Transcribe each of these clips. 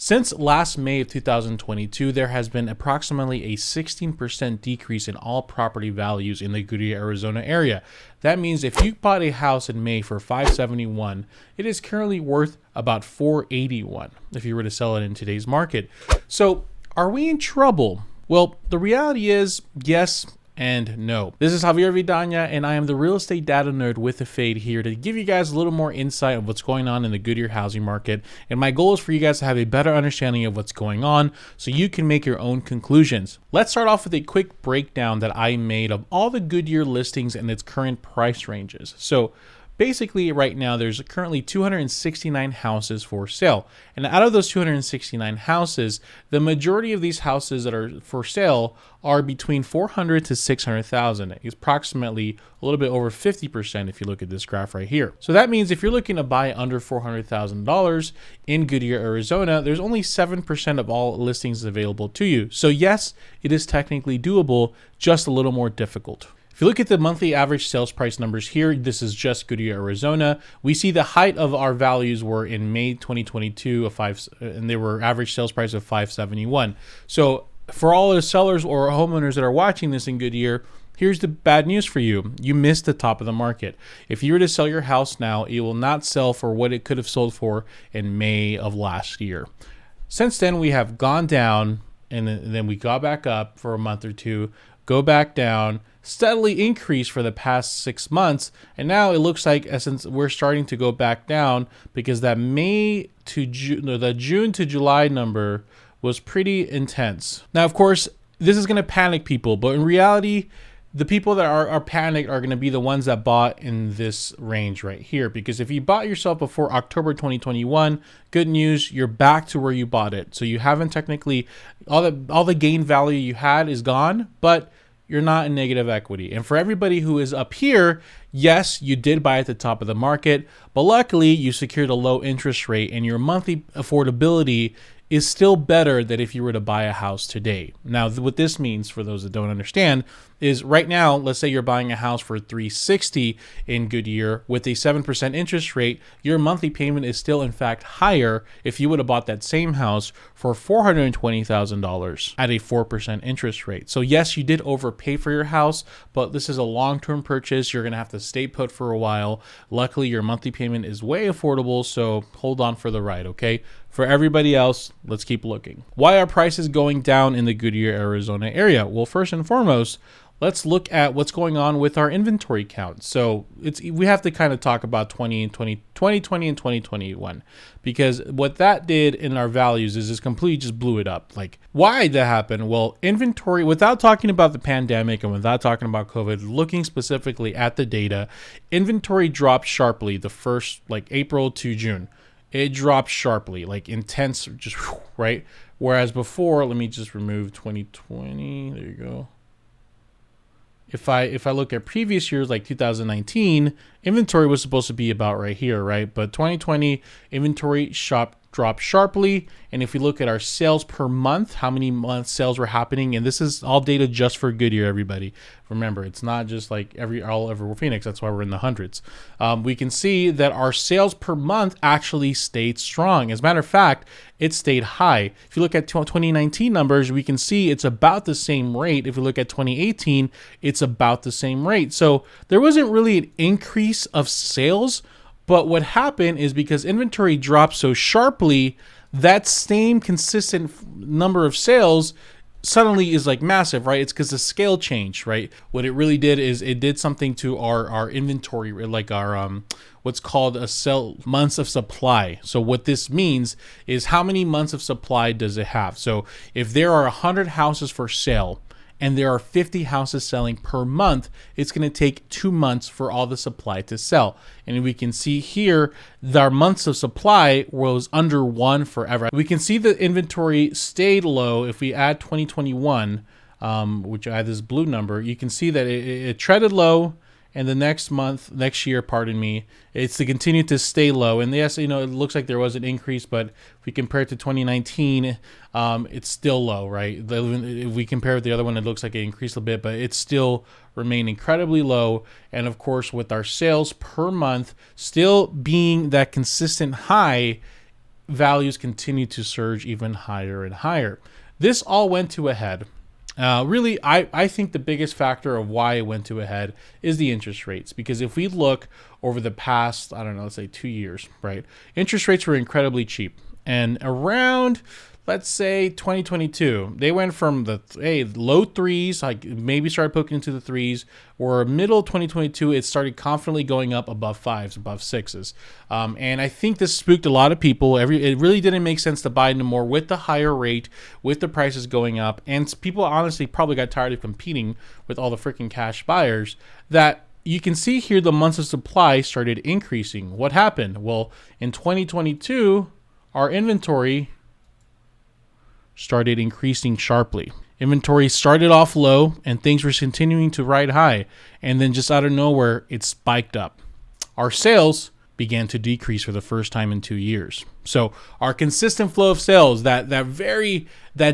Since last May of 2022, there has been approximately a 16% decrease in all property values in the Goodyear, Arizona area. That means if you bought a house in May for $571, it is currently worth about $481 if you were to sell it in today's market. So are we in trouble? Well, the reality is yes and no. This is Javier Vidania, and I am the real estate data nerd with a fade here to give you guys a little more insight of what's going on in the Goodyear housing market. And my goal is for you guys to have a better understanding of what's going on so you can make your own conclusions. Let's start off with a quick breakdown that I made of all the Goodyear listings and its current price ranges. So basically, right now, there's currently 269 houses for sale. And out of those 269 houses, the majority of these houses that are for sale are between 400 to 600,000. It's approximately a little bit over 50% if you look at this graph right here. So that means if you're looking to buy under $400,000 in Goodyear, Arizona, there's only 7% of all listings available to you. So yes, it is technically doable, just a little more difficult. If you look at the monthly average sales price numbers here, this is just Goodyear, Arizona. We see the height of our values were in May 2022, and they were average sales price of $571. So for all the sellers or homeowners that are watching this in Goodyear, here's the bad news for you. You missed the top of the market. If you were to sell your house now, it will not sell for what it could have sold for in May of last year. Since then, we have gone down, and then we got back up for a month or two, go back down, steadily increased for the past 6 months, and now it looks like since we're starting to go back down because that May to June, the June to July number was pretty intense. Now, of course, this is going to panic people, but in reality, the people that are panicked are going to be the ones that bought in this range right here. Because if you bought yourself before October 2021, good news, you're back to where you bought it. So you haven't technically, all the gain value you had is gone, but you're not in negative equity. And for everybody who is up here, yes, you did buy at the top of the market, but luckily you secured a low interest rate and your monthly affordability is still better than if you were to buy a house today. Now, what this means for those that don't understand is right now, let's say you're buying a house for $360 in Goodyear with a 7% interest rate, your monthly payment is still in fact higher if you would have bought that same house for $420,000 at a 4% interest rate. So yes, you did overpay for your house, but this is a long-term purchase. You're gonna have to stay put for a while. Luckily, your monthly payment is way affordable, so hold on for the ride, okay? For everybody else, let's keep looking. Why are prices going down in the Goodyear, Arizona area? Well, first and foremost, let's look at what's going on with our inventory count. So we have to kind of talk about 2020 and 2021, because what that did in our values is just completely just blew it up. Like, why did that happen? Well, inventory, without talking about the pandemic and without talking about COVID, looking specifically at the data, inventory dropped sharply the first, like April to June. It dropped sharply, like intense, just right. Whereas before, let me just remove 2020. There you go. If I look at previous years, like 2019, inventory was supposed to be about right here, right? But 2020 inventory dropped sharply. And if we look at our sales per month, how many months sales were happening, and this is all data just for Goodyear, everybody. Remember, it's not just like all over Phoenix. That's why we're in the hundreds. We can see that our sales per month actually stayed strong. As a matter of fact, it stayed high. If you look at 2019 numbers, we can see it's about the same rate. If you look at 2018, it's about the same rate. So there wasn't really an increase of sales, but what happened is because inventory dropped so sharply, that same consistent number of sales suddenly is like massive, right? It's because the scale changed, right? What it really did is it did something to our inventory, like our what's called a months of supply. So what this means is how many months of supply does it have? So if there are 100 houses for sale and there are 50 houses selling per month, it's going to take 2 months for all the supply to sell. And we can see here that our months of supply was under 1 forever. We can see the inventory stayed low. If we add 2021, which I add this blue number, you can see that it treaded low. And the next year, it's to continue to stay low. And yes, it looks like there was an increase, but if we compare it to 2019, it's still low, right? If we compare it with the other one, it looks like it increased a bit, but it still remained incredibly low. And of course, with our sales per month still being that consistent high, values continue to surge even higher and higher. This all went to a head. Really, I think the biggest factor of why it went to a head is the interest rates. Because if we look over the past, I don't know, let's say 2 years, right? Interest rates were incredibly cheap. And around, let's say 2022, they went from the low threes, like maybe started poking into the threes, or middle 2022, it started confidently going up above fives, above sixes. And I think this spooked a lot of people. It really didn't make sense to buy anymore with the higher rate, with the prices going up. And people honestly probably got tired of competing with all the freaking cash buyers. That you can see here the months of supply started increasing. What happened? Well, in 2022, our inventory started increasing sharply. Inventory started off low and things were continuing to ride high. And then just out of nowhere, it spiked up. Our sales began to decrease for the first time in 2 years. So our consistent flow of sales, that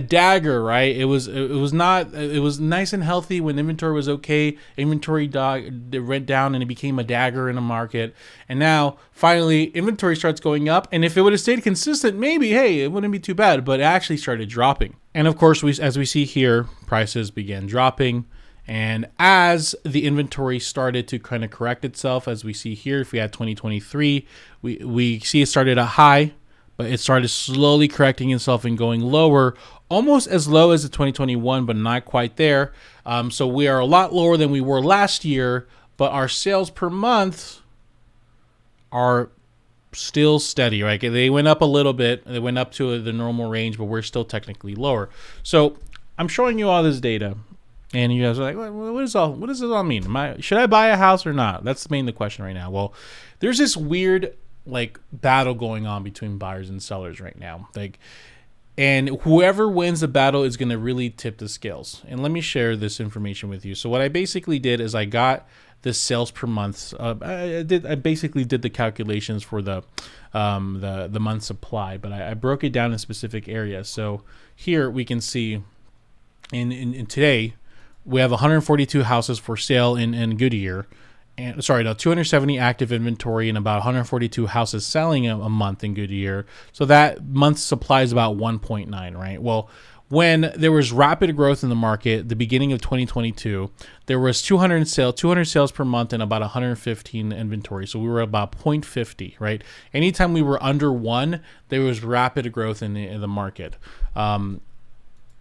dagger, right? It was nice and healthy when inventory was okay. Inventory went down and it became a dagger in the market. And now finally inventory starts going up. And if it would have stayed consistent, maybe, hey, it wouldn't be too bad, but it actually started dropping. And of course, as we see here, prices began dropping. And as the inventory started to kind of correct itself, as we see here, if we had 2023, we see it started at high, but it started slowly correcting itself and going lower, almost as low as the 2021, but not quite there. So we are a lot lower than we were last year, but our sales per month are still steady, right? They went up a little bit. They went up to the normal range, but we're still technically lower. So I'm showing you all this data. And you guys are like, what does this all mean? Should I buy a house or not? That's mainly the question right now. Well, there's this weird battle going on between buyers and sellers right now. And whoever wins the battle is going to really tip the scales. And let me share this information with you. So what I basically did is I got the sales per month. I basically did the calculations for the month supply, but I broke it down in specific areas. So here we can see in today, we have 142 houses for sale in Goodyear, and 270 active inventory and about 142 houses selling a month in Goodyear. So that month's supply is about 1.9, right? Well, when there was rapid growth in the market, the beginning of 2022, there was 200 sales per month and about 115 inventory. So we were about 0.50, right? Anytime we were under one, there was rapid growth in the market.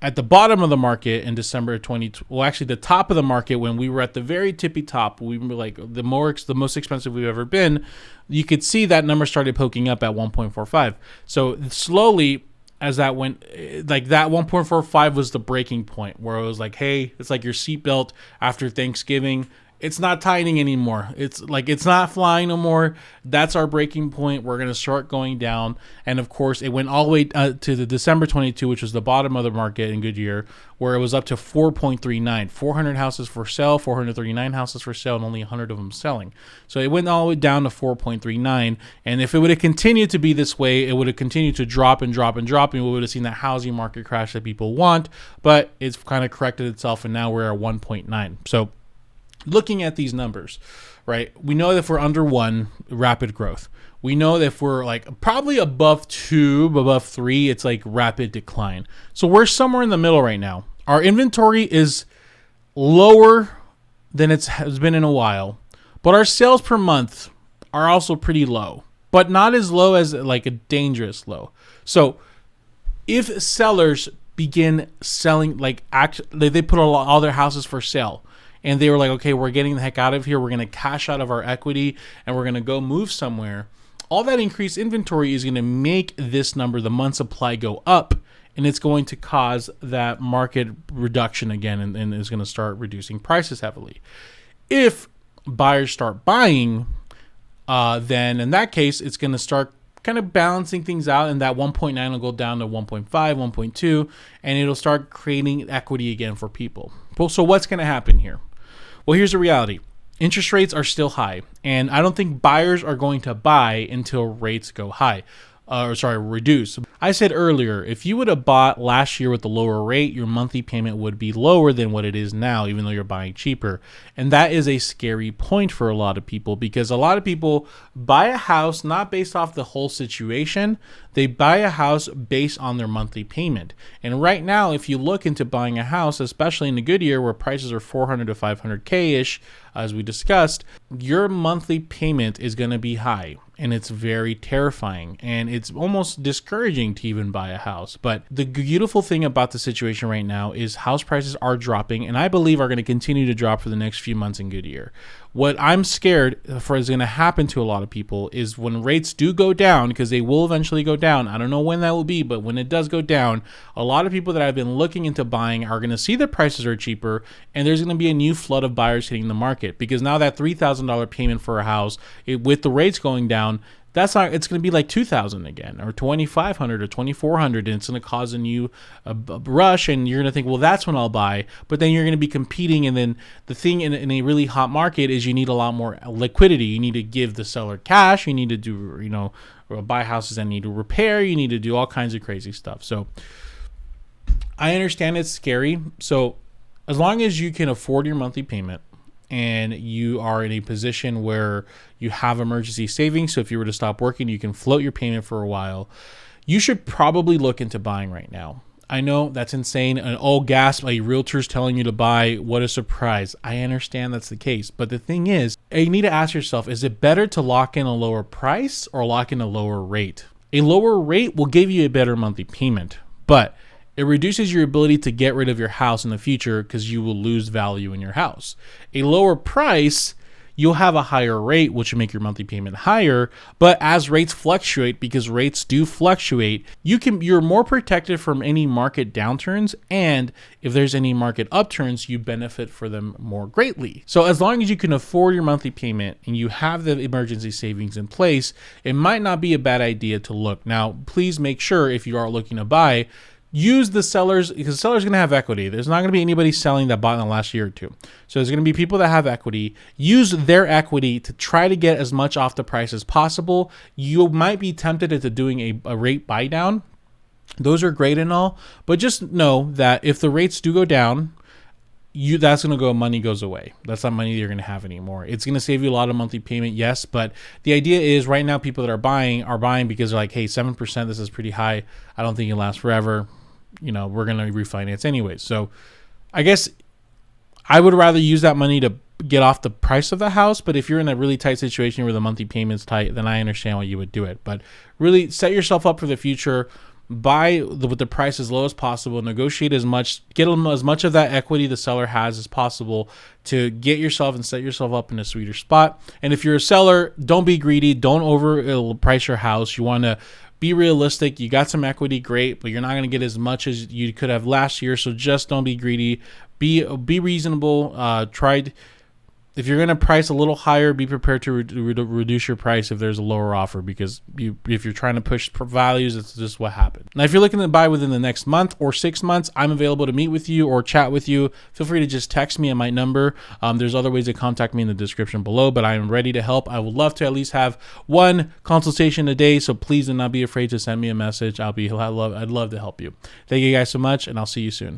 At the bottom of the market in December 2020, well, actually the top of the market, when we were at the very tippy top, we were like the most expensive we've ever been. You could see that number started poking up at 1.45. So slowly, as that went, that 1.45 was the breaking point where it was like, hey, it's like your seatbelt after Thanksgiving. It's not tightening anymore. It's not flying no more. That's our breaking point. We're going to start going down. And of course, it went all the way to the December 22, which was the bottom of the market in Goodyear, where it was up to 4.39. 400 houses for sale, 439 houses for sale, and only 100 of them selling. So it went all the way down to 4.39. And if it would have continued to be this way, it would have continued to drop and drop and drop, and we would have seen that housing market crash that people want. But it's kind of corrected itself, and now we're at 1.9. So looking at these numbers, right, we know that if we're under one, rapid growth. We know that if we're probably above 2, above 3, it's rapid decline. So we're somewhere in the middle right now. Our inventory is lower than it has been in a while, but our sales per month are also pretty low, but not as low as a dangerous low. So if sellers begin selling, they put all their houses for sale, and they were like, okay, we're getting the heck out of here. We're going to cash out of our equity and we're going to go move somewhere. All that increased inventory is going to make this number, the month supply, go up, and it's going to cause that market reduction again, and is going to start reducing prices heavily. If buyers start buying, then in that case, it's going to start kind of balancing things out, and that 1.9 will go down to 1.5, 1.2, and it'll start creating equity again for people. So what's going to happen here? Well, here's the reality. Interest rates are still high, and I don't think buyers are going to buy until rates go high. reduce. I said earlier, if you would have bought last year with the lower rate, your monthly payment would be lower than what it is now, even though you're buying cheaper. And that is a scary point for a lot of people, because a lot of people buy a house not based off the whole situation. They buy a house based on their monthly payment. And right now, if you look into buying a house, especially in the Goodyear where prices are 400 to 500K-ish, as we discussed, your monthly payment is going to be high. And it's very terrifying, and it's almost discouraging to even buy a house. But the beautiful thing about the situation right now is house prices are dropping, and I believe are going to continue to drop for the next few months in Goodyear. What I'm scared for is going to happen to a lot of people is when rates do go down, because they will eventually go down. I don't know when that will be, but when it does go down, a lot of people that have been looking into buying are going to see the prices are cheaper, and there's going to be a new flood of buyers hitting the market, because now that $3,000 payment for a house, with the rates going down, it's going to be like $2,000 again, or $2,500 or $2,400, and it's going to cause a new rush, and you're going to think, well, that's when I'll buy. But then you're going to be competing, and then the thing in a really hot market is you need a lot more liquidity. You need to give the seller cash. You need to do, buy houses that need to repair. You need to do all kinds of crazy stuff. So I understand it's scary. So as long as you can afford your monthly payment, and you are in a position where you have emergency savings, so if you were to stop working, you can float your payment for a while, you should probably look into buying right now. I know that's insane. And oh, gasp, a realtor's telling you to buy. What a surprise. I understand that's the case. But the thing is, you need to ask yourself, is it better to lock in a lower price or lock in a lower rate? A lower rate will give you a better monthly payment, but it reduces your ability to get rid of your house in the future because you will lose value in your house. A lower price, you'll have a higher rate, which will make your monthly payment higher. But as rates fluctuate, because rates do fluctuate, you're more protected from any market downturns. And if there's any market upturns, you benefit for them more greatly. So as long as you can afford your monthly payment and you have the emergency savings in place, it might not be a bad idea to look. Now, please make sure if you are looking to buy, use the sellers, because the seller's going to have equity. There's not going to be anybody selling that bought in the last year or two. So there's going to be people that have equity. Use their equity to try to get as much off the price as possible. You might be tempted into doing a rate buy down. Those are great and all, but just know that if the rates do go down, that's going to go, money goes away. That's not money you're going to have anymore. It's going to save you a lot of monthly payment, yes, but the idea is right now people that are buying because they're like, hey, 7%, this is pretty high. I don't think it'll last forever. We're going to refinance anyways. So I guess I would rather use that money to get off the price of the house. But if you're in a really tight situation where the monthly payment's tight, then I understand why you would do it. But really set yourself up for the future. Buy with the price as low as possible. Negotiate as much. Get them as much of that equity the seller has as possible to get yourself and set yourself up in a sweeter spot. And if you're a seller, don't be greedy. Don't overprice your house. You want to be realistic. You got some equity, great, but you're not going to get as much as you could have last year. So just don't be greedy. Be reasonable. If you're going to price a little higher, be prepared to reduce your price if there's a lower offer, because if you're trying to push values, it's just what happened. Now, if you're looking to buy within the next month or 6 months, I'm available to meet with you or chat with you. Feel free to just text me at my number. There's other ways to contact me in the description below, but I am ready to help. I would love to at least have one consultation a day, so please do not be afraid to send me a message. I'd love to help you. Thank you guys so much, and I'll see you soon.